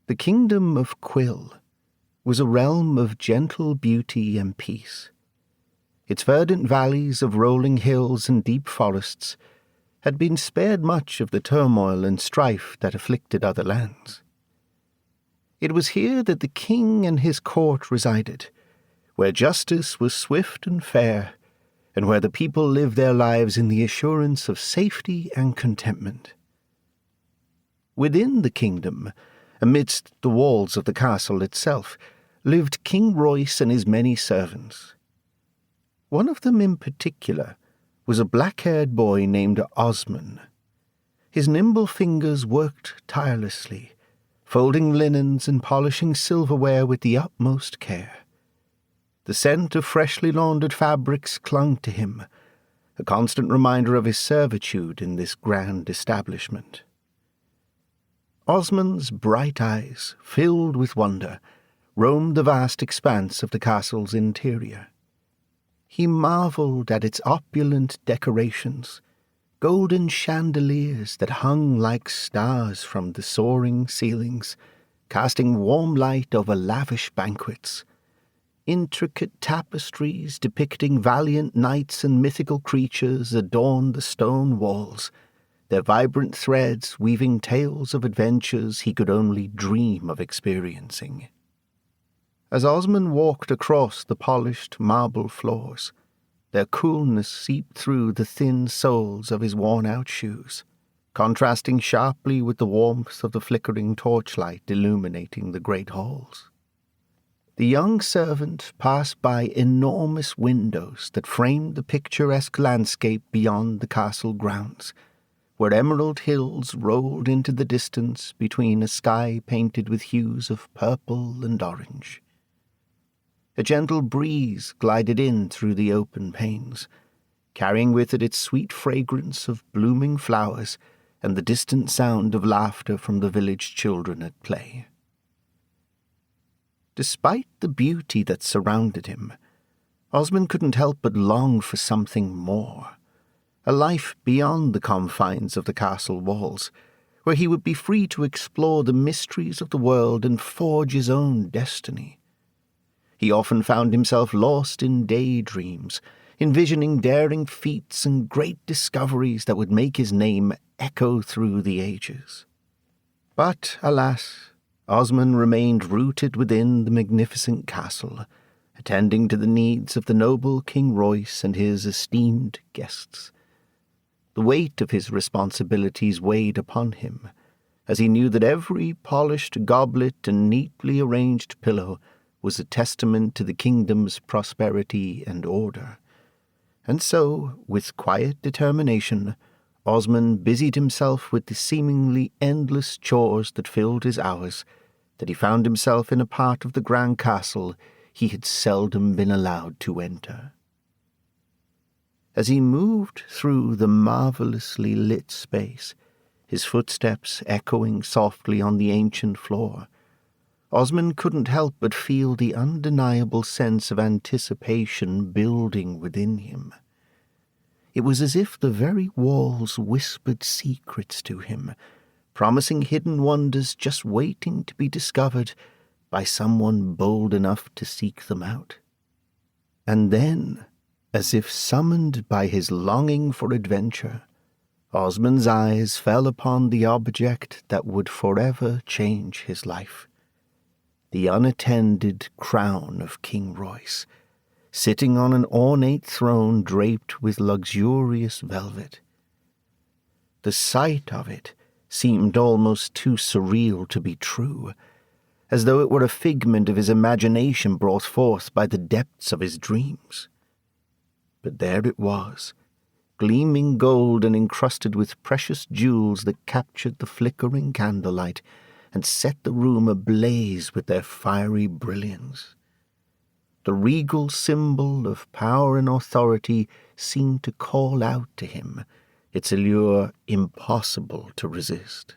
The kingdom of Quill was a realm of gentle beauty and peace. Its verdant valleys of rolling hills and deep forests had been spared much of the turmoil and strife that afflicted other lands. It was here that the king and his court resided, where justice was swift and fair, and where the people lived their lives in the assurance of safety and contentment. Within the kingdom, amidst the walls of the castle itself, lived King Royce and his many servants. One of them in particular was a black-haired boy named Osman. His nimble fingers worked tirelessly, folding linens and polishing silverware with the utmost care. The scent of freshly laundered fabrics clung to him, a constant reminder of his servitude in this grand establishment. Osman's bright eyes, filled with wonder, roamed the vast expanse of the castle's interior. He marveled at its opulent decorations, golden chandeliers that hung like stars from the soaring ceilings, casting warm light over lavish banquets. Intricate tapestries depicting valiant knights and mythical creatures adorned the stone walls, their vibrant threads weaving tales of adventures he could only dream of experiencing. As Osman walked across the polished marble floors, their coolness seeped through the thin soles of his worn-out shoes, contrasting sharply with the warmth of the flickering torchlight illuminating the great halls. The young servant passed by enormous windows that framed the picturesque landscape beyond the castle grounds, where emerald hills rolled into the distance between a sky painted with hues of purple and orange. A gentle breeze glided in through the open panes, carrying with it its sweet fragrance of blooming flowers and the distant sound of laughter from the village children at play. Despite the beauty that surrounded him, Osman couldn't help but long for something more, a life beyond the confines of the castle walls, where he would be free to explore the mysteries of the world and forge his own destiny. He often found himself lost in daydreams, envisioning daring feats and great discoveries that would make his name echo through the ages. But, alas, Osman remained rooted within the magnificent castle, attending to the needs of the noble King Royce and his esteemed guests. The weight of his responsibilities weighed upon him, as he knew that every polished goblet and neatly arranged pillow was a testament to the kingdom's prosperity and order. And so, with quiet determination, Osman busied himself with the seemingly endless chores that filled his hours, that he found himself in a part of the grand castle he had seldom been allowed to enter. As he moved through the marvelously lit space, his footsteps echoing softly on the ancient floor, Osman couldn't help but feel the undeniable sense of anticipation building within him. It was as if the very walls whispered secrets to him, promising hidden wonders just waiting to be discovered by someone bold enough to seek them out. And then, as if summoned by his longing for adventure, Osman's eyes fell upon the object that would forever change his life. The unattended crown of King Royce, sitting on an ornate throne draped with luxurious velvet. The sight of it seemed almost too surreal to be true, as though it were a figment of his imagination brought forth by the depths of his dreams. But there it was, gleaming gold and encrusted with precious jewels that captured the flickering candlelight and set the room ablaze with their fiery brilliance. The regal symbol of power and authority seemed to call out to him, its allure impossible to resist.